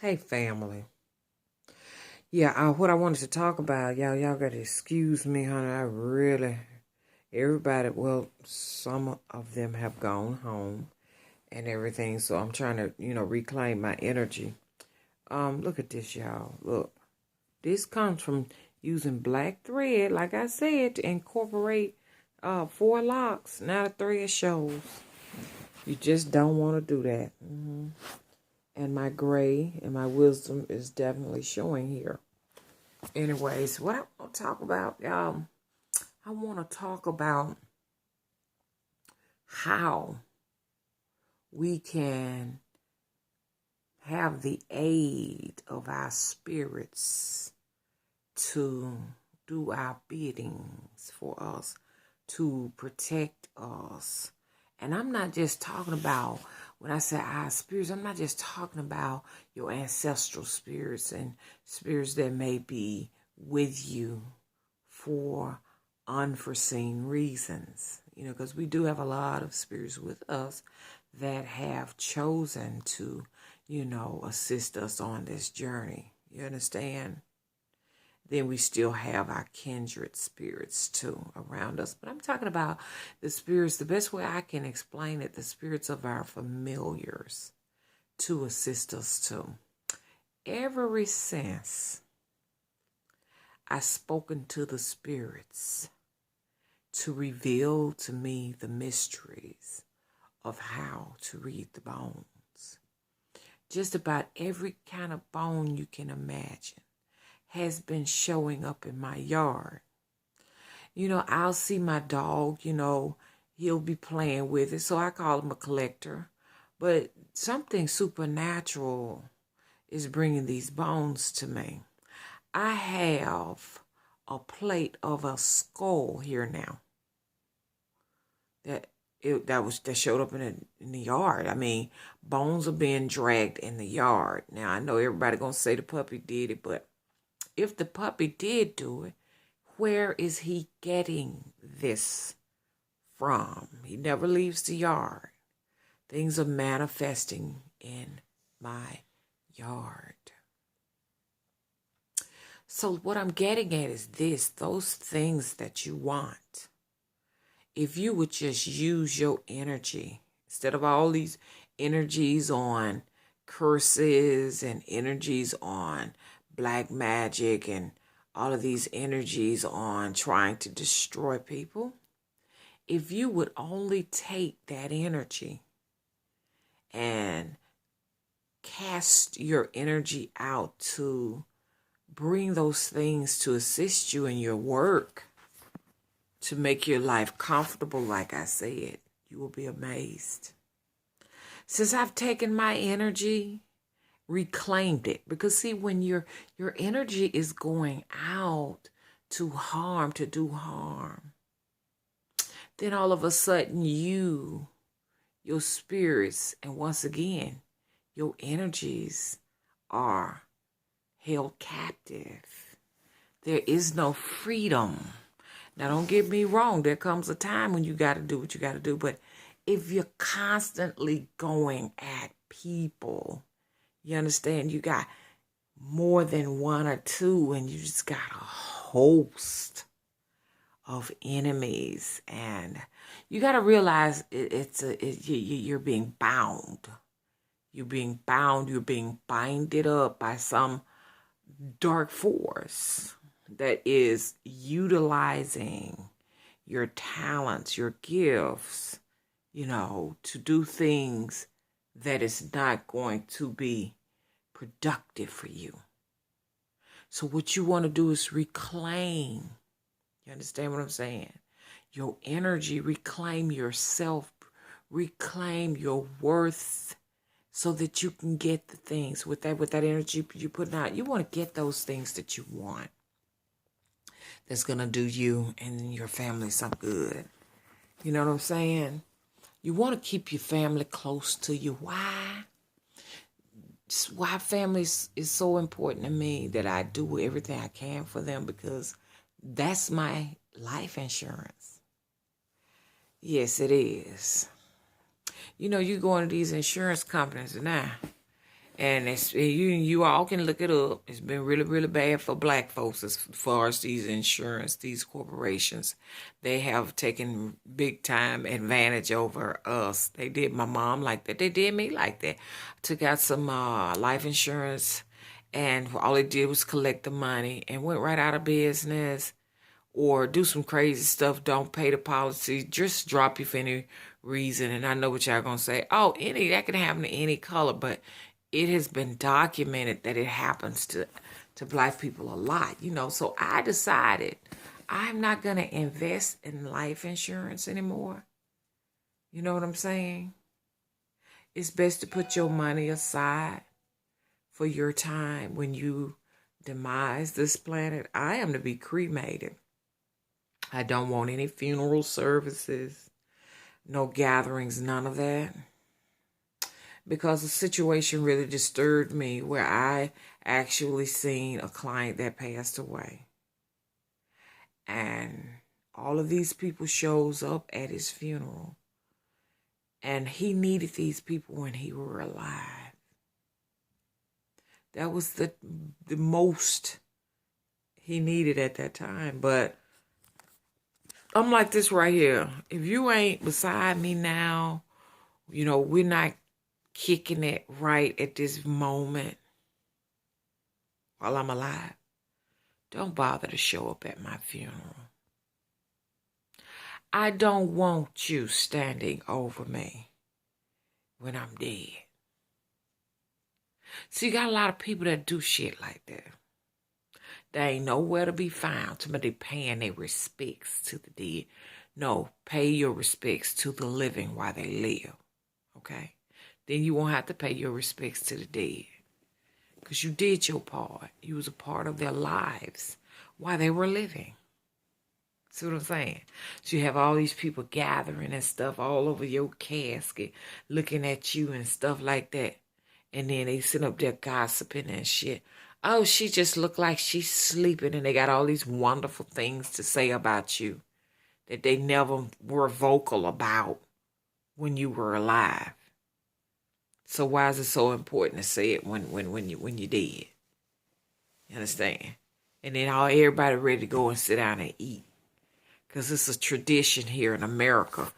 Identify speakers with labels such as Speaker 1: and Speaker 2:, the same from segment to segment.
Speaker 1: Hey, family. Yeah, what I wanted to talk about, y'all got to excuse me, honey. Everybody, well, some of them have gone home and everything, so I'm trying to, reclaim my energy. Look at this, y'all. Look, this comes from using black thread, like I said, to incorporate 4 locks. Now the thread shows. You just don't want to do that. And my gray and my wisdom is definitely showing here. Anyways, what I want to talk about, I want to talk about how we can have the aid of our spirits to do our biddings for us, to protect us. And I'm not just talking about, when I say our spirits, I'm not just talking about your ancestral spirits and spirits that may be with you for unforeseen reasons. Because we do have a lot of spirits with us that have chosen to, assist us on this journey. You understand? Then we still have our kindred spirits too around us. But I'm talking about the spirits, the best way I can explain it, the spirits of our familiars to assist us too. Ever since I've spoken to the spirits to reveal to me the mysteries of how to read the bones, just about every kind of bone you can imagine has been showing up in my yard. I'll see my dog, he'll be playing with it. So I call him a collector. But something supernatural is bringing these bones to me. I have a plate of a skull here now that showed up in the yard. I mean, bones are being dragged in the yard. Now, I know everybody going to say the puppy did it, but if the puppy did do it, where is he getting this from? He never leaves the yard. Things are manifesting in my yard. So what I'm getting at is this: those things that you want, if you would just use your energy, instead of all these energies on curses and energies on black magic and all of these energies on trying to destroy people, if you would only take that energy and cast your energy out to bring those things to assist you in your work, to make your life comfortable, like I said, you will be amazed. Since I've taken my energy, reclaimed it, because see, when your energy is going out to harm, to do harm, then all of a sudden your spirits, and once again, your energies are held captive. There is no freedom. Now, don't get me wrong. There comes a time when you got to do what you got to do. But if you're constantly going at people, you understand, you got more than one or two, and you just got a host of enemies. And you got to realize you're being bound. You're being bound. You're being binded up by some dark force that is utilizing your talents, your gifts, to do things that is not going to be productive for you. So what you want to do is reclaim. You understand what I'm saying? Your energy, reclaim yourself, reclaim your worth, so that you can get the things with that energy you're putting out. You want to get those things that you want, that's going to do you and your family some good. You know what I'm saying? You want to keep your family close to you. Why? Why family is so important to me, that I do everything I can for them, because that's my life insurance. Yes, it is. You go into these insurance companies now, And you all can look it up. It's been really, really bad for black folks as far as these insurance, these corporations. They have taken big time advantage over us. They did my mom like that. They did me like that. Took out some life insurance, and all they did was collect the money and went right out of business, or do some crazy stuff, don't pay the policy, just drop you for any reason. And I know what y'all gonna say. Oh, that can happen to any color, but it has been documented that it happens to black people a lot, So I decided I'm not gonna invest in life insurance anymore. You know what I'm saying? It's best to put your money aside for your time when you demise this planet. I am to be cremated. I don't want any funeral services, no gatherings, none of that. Because the situation really disturbed me where I actually seen a client that passed away. And all of these people shows up at his funeral. And he needed these people when he were alive. That was the most he needed at that time. But I'm like this right here. If you ain't beside me now, we're not kicking it right at this moment while I'm alive, don't bother to show up at my funeral. I don't want you standing over me when I'm dead. See, you got a lot of people that do shit like that. They ain't nowhere to be found. Somebody paying their respects to the dead. No, pay your respects to the living while they live. Okay? Then you won't have to pay your respects to the dead. Because you did your part. You was a part of their lives while they were living. See what I'm saying? So you have all these people gathering and stuff all over your casket, looking at you and stuff like that. And then they sit up there gossiping and shit. Oh, she just looked like she's sleeping, and they got all these wonderful things to say about you that they never were vocal about when you were alive. So why is it so important to say it when you dead? You understand? And then everybody ready to go and sit down and eat. Because it's a tradition here in America,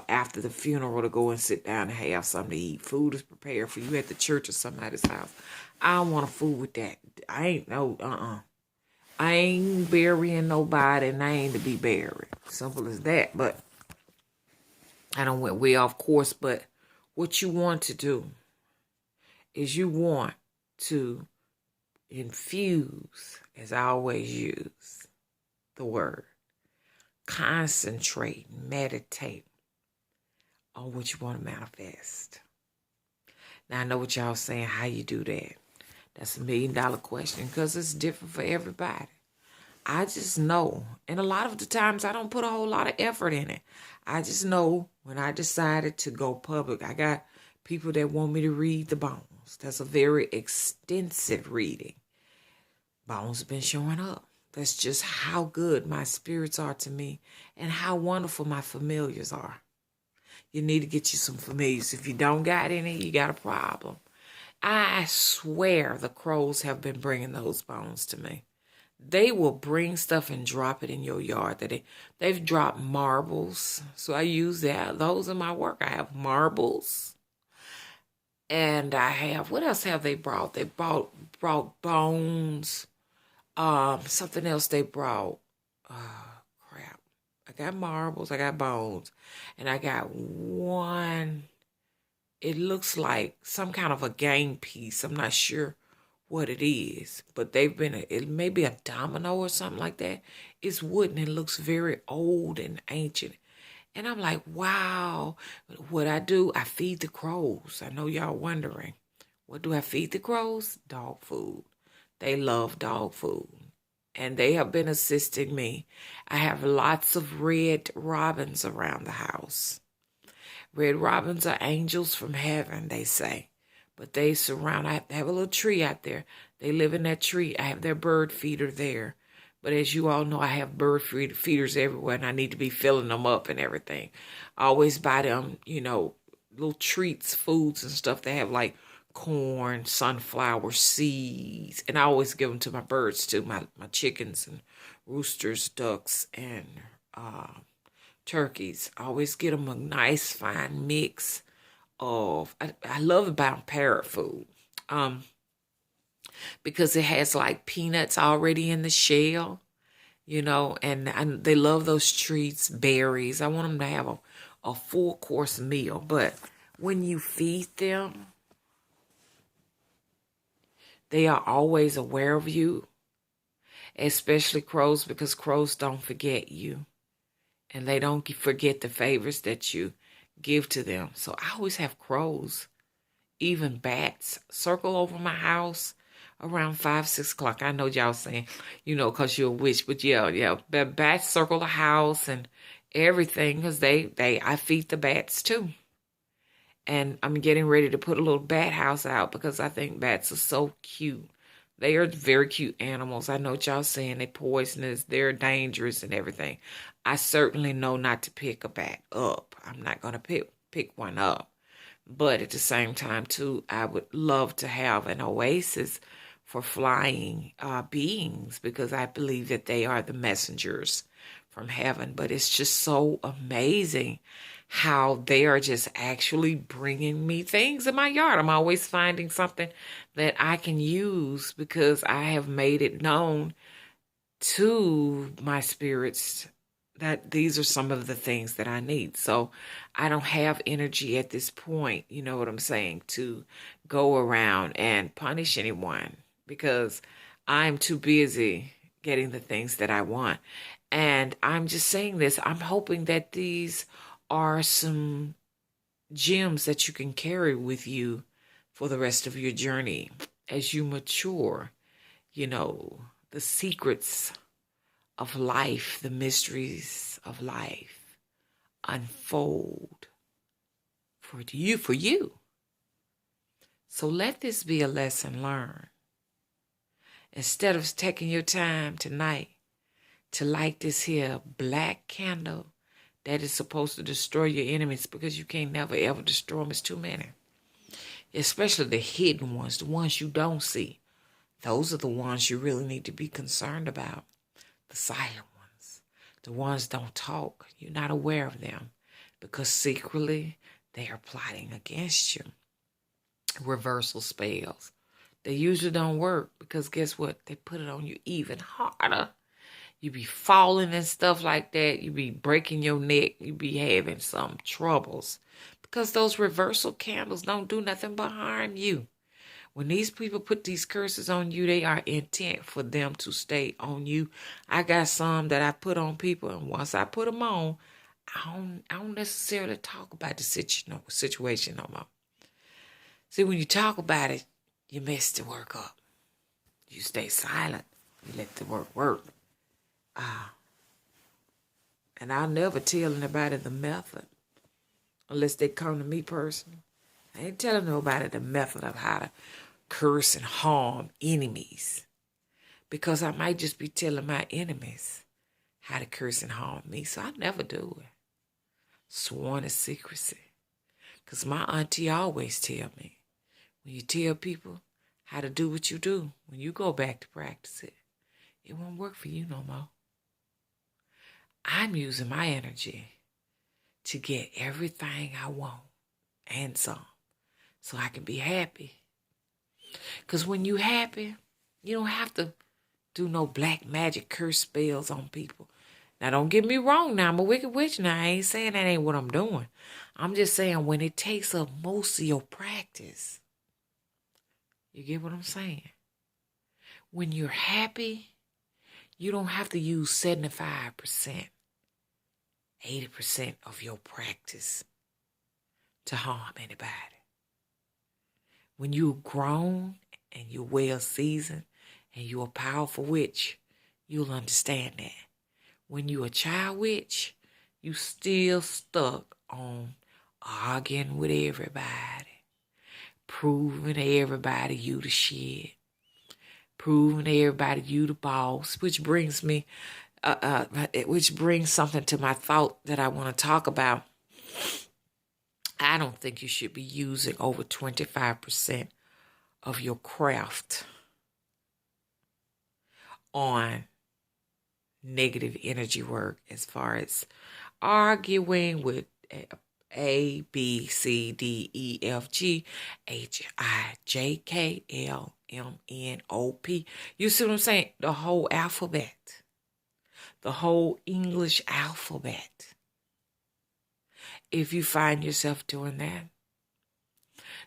Speaker 1: after the funeral to go and sit down and have something to eat. Food is prepared for you at the church or somebody's house. I don't want to fool with that. I ain't burying nobody, and I ain't to be buried. Simple as that. But I don't went way off course. But what you want to do is you want to infuse, as I always use the word, concentrate, meditate on what you want to manifest. Now, I know what y'all saying, how you do that. That's $1 million question because it's different for everybody. I just know, and a lot of the times I don't put a whole lot of effort in it. I just know when I decided to go public, I got people that want me to read the bones. That's a very extensive reading. Bones have been showing up. That's just how good my spirits are to me and how wonderful my familiars are. You need to get you some familiars. If you don't got any, you got a problem. I swear the crows have been bringing those bones to me. They will bring stuff and drop it in your yard. They've dropped marbles. So I use those in my work. I have marbles. And I have, what else have they brought? They brought bones. Something else they brought. Crap. I got marbles. I got bones. And I got one. It looks like some kind of a game piece. I'm not sure what it is, but it may be a domino or something like that. It's wooden. It looks very old and ancient. And I'm like, wow. What I do, I feed the crows. I know y'all wondering. What do I feed the crows? Dog food. They love dog food. And they have been assisting me. I have lots of red robins around the house. Red robins are angels from heaven, they say. But they surround, I have a little tree out there. They live in that tree. I have their bird feeder there. But as you all know, I have bird feeders everywhere, and I need to be filling them up and everything. I always buy them, little treats, foods and stuff. They have like corn, sunflower seeds. And I always give them to my birds too, my chickens and roosters, ducks, and turkeys. I always get them a nice fine mix of, I love about parrot food. Because it has like peanuts already in the shell, and they love those treats, berries. I want them to have a full course meal. But when you feed them, they are always aware of you, especially crows, because crows don't forget you. And they don't forget the favors that you give to them. So I always have crows, even bats, circle over my house around 5, 6 o'clock. I know y'all saying, because you're a witch, but yeah. Bats circle the house and everything, because I feed the bats too. And I'm getting ready to put a little bat house out because I think bats are so cute. They are very cute animals. I know what y'all saying they're poisonous, they're dangerous and everything. I certainly know not to pick a bat up. I'm not going to pick one up. But at the same time, too, I would love to have an oasis for flying beings, because I believe that they are the messengers from heaven. But it's just so amazing how they are just actually bringing me things in my yard. I'm always finding something that I can use because I have made it known to my spirits that these are some of the things that I need. So I don't have energy at this point, you know what I'm saying, to go around and punish anyone, because I'm too busy getting the things that I want. And I'm just saying this, I'm hoping that these are some gems that you can carry with you for the rest of your journey as you mature, the secrets of life, the mysteries of life unfold for you. So let this be a lesson learned. Instead of taking your time tonight to light this here black candle that is supposed to destroy your enemies, because you can't never ever destroy them. It's too many. Especially the hidden ones, the ones you don't see. Those are the ones you really need to be concerned about. The silent ones. The ones don't talk. You're not aware of them, because secretly they are plotting against you. Reversal spells. They usually don't work, because guess what? They put it on you even harder. You be falling and stuff like that. You be breaking your neck. You be having some troubles, because those reversal candles don't do nothing but harm you. When these people put these curses on you, they are intent for them to stay on you. I got some that I put on people, and once I put them on, I don't necessarily talk about the situation no more. See, when you talk about it, you mess the work up. You stay silent. You let the work. And I'll never tell anybody the method unless they come to me personally. I ain't telling nobody the method of how to curse and harm enemies, because I might just be telling my enemies how to curse and harm me. So I never do it. Sworn to secrecy. Because my auntie always tell me, when you tell people how to do what you do, when you go back to practice it, it won't work for you no more. I'm using my energy to get everything I want and some, so I can be happy. Because when you happy, you don't have to do no black magic curse spells on people. Now, don't get me wrong now. I'm a wicked witch now. I ain't saying that ain't what I'm doing. I'm just saying when it takes up most of your practice. You get what I'm saying? When you're happy, you don't have to use 75%, 80% of your practice to harm anybody. When you're grown and you're well seasoned and you're a powerful witch, you'll understand that. When you're a child witch, you still stuck on arguing with everybody, proving to everybody you the shit, proving to everybody you the boss, which brings me, which brings something to my thought that I want to talk about. I don't think you should be using over 25% of your craft on negative energy work, as far as arguing with A, B, C, D, E, F, G, H, I, J, K, L, M, N, O, P. You see what I'm saying? The whole alphabet. The whole English alphabet. If you find yourself doing that,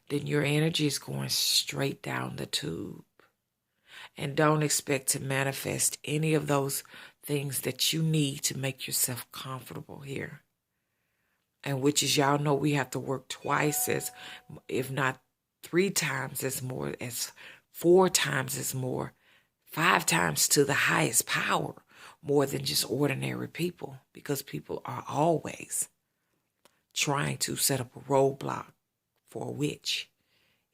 Speaker 1: then your energy is going straight down the tube. And don't expect to manifest any of those things that you need to make yourself comfortable here. And which is, y'all know, we have to work twice as, if not 3 times as more, as 4 times as more, 5 times to the highest power, more than just ordinary people, because people are always trying to set up a roadblock for a witch.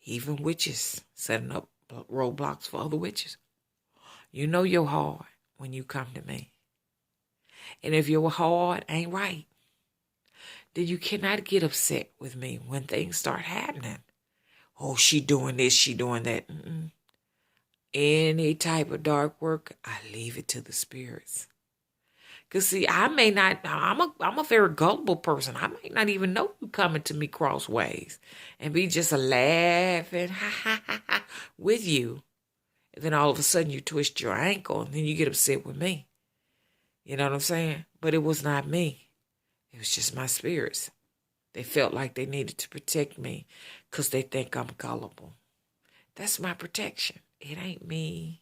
Speaker 1: Even witches setting up roadblocks for other witches. You know you're hard when you come to me. And if your hard ain't right, then you cannot get upset with me when things start happening. Oh, she doing this, she doing that. Any type of dark work, I leave it to the spirits. Because see, I'm a very gullible person. I might not even know you coming to me crossways and be just laughing with you. And then all of a sudden you twist your ankle and then you get upset with me. You know what I'm saying? But it was not me. It was just my spirits. They felt like they needed to protect me because they think I'm gullible. That's my protection. It ain't me.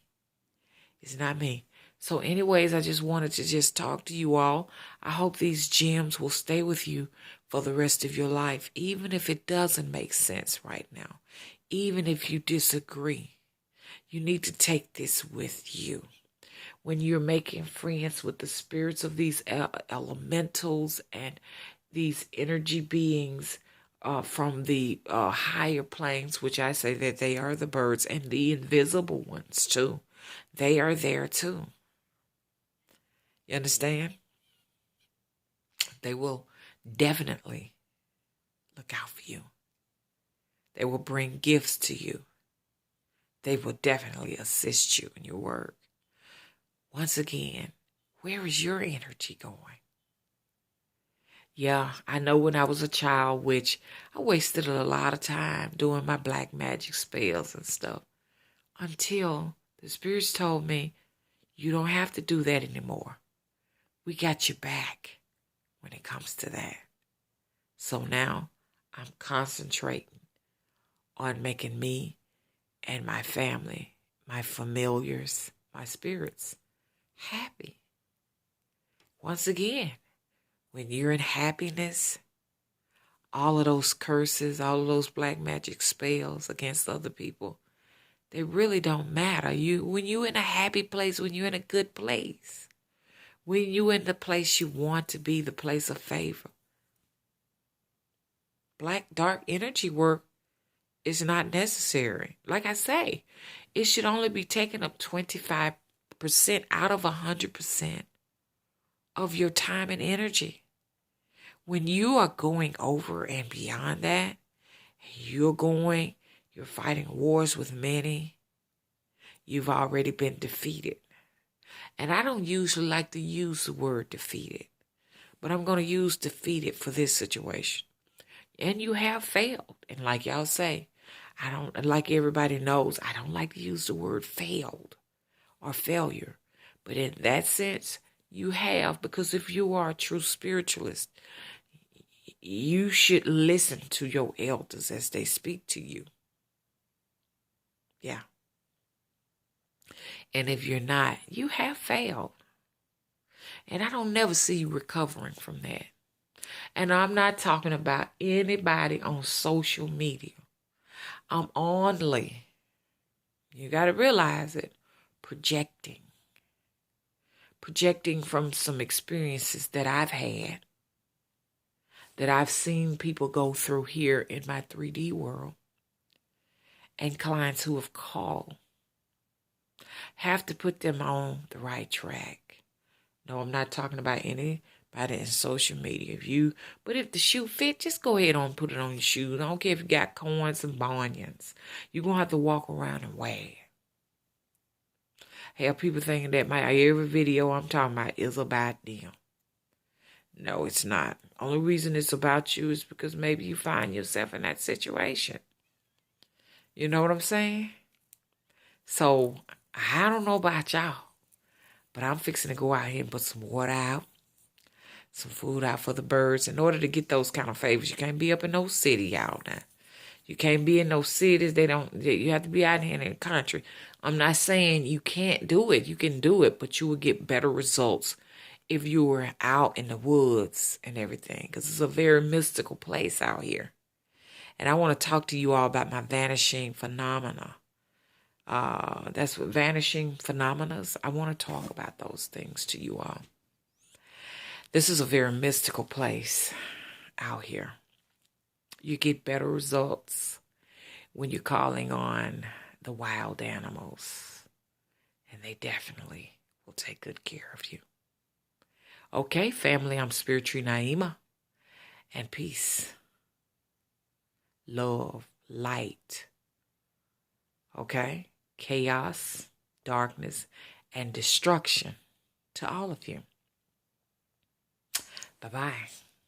Speaker 1: It's not me. So anyways, I just wanted to just talk to you all. I hope these gems will stay with you for the rest of your life, even if it doesn't make sense right now. Even if you disagree, you need to take this with you. When you're making friends with the spirits of these elementals and these energy beings from the higher planes, which I say that they are the birds, and the invisible ones too. They are there too. You understand? They will definitely look out for you. They will bring gifts to you. They will definitely assist you in your work. Once again, where is your energy going? Yeah, I know when I was a child, which I wasted a lot of time doing my black magic spells and stuff, until the spirits told me, you don't have to do that anymore. We got your back when it comes to that. So now I'm concentrating on making me and my family, my familiars, my spirits happy. Once again, when you're in happiness, all of those curses, all of those black magic spells against other people, they really don't matter. When you're in a happy place, when you're in a good place, when you're in the place you want to be, the place of favor, black dark energy work is not necessary. Like I say, it should only be taking up 25% out of 100% of your time and energy. When you are going over and beyond that, you're fighting wars with many, you've already been defeated. And I don't usually like to use the word defeated, but I'm going to use defeated for this situation. And you have failed. And like y'all say, like everybody knows, I don't like to use the word failed or failure. But in that sense, you have, because if you are a true spiritualist, you should listen to your elders as they speak to you. Yeah. And if you're not, you have failed. And I don't never see you recovering from that. And I'm not talking about anybody on social media. I'm only, you got to realize it, projecting from some experiences that I've had, that I've seen people go through here in my 3D world, and clients who have called. Have to put them on the right track. No, I'm not talking about anybody by that in social media. But if the shoe fit, just go ahead and put it on your shoes. I don't care if you got corns and bunions. You're going to have to walk around and wear it. Have people thinking that every video I'm talking about is about them. No, it's not. Only reason it's about you is because maybe you find yourself in that situation. You know what I'm saying? So, I don't know about y'all, but I'm fixing to go out here and put some water out, some food out for the birds. In order to get those kind of favors, you can't be up in no city, y'all, now. You can't be in those cities. You have to be out here in the country. I'm not saying you can't do it. You can do it, but you will get better results if you were out in the woods and everything, because it's a very mystical place out here. And I want to talk to you all about my vanishing phenomena. That's what vanishing phenomena. I want to talk about those things to you all. This is a very mystical place out here. You get better results when you're calling on the wild animals. And they definitely will take good care of you. Okay, family, I'm Spiritually Naima. And peace, love, light. Okay? Chaos, darkness, and destruction to all of you. Bye-bye.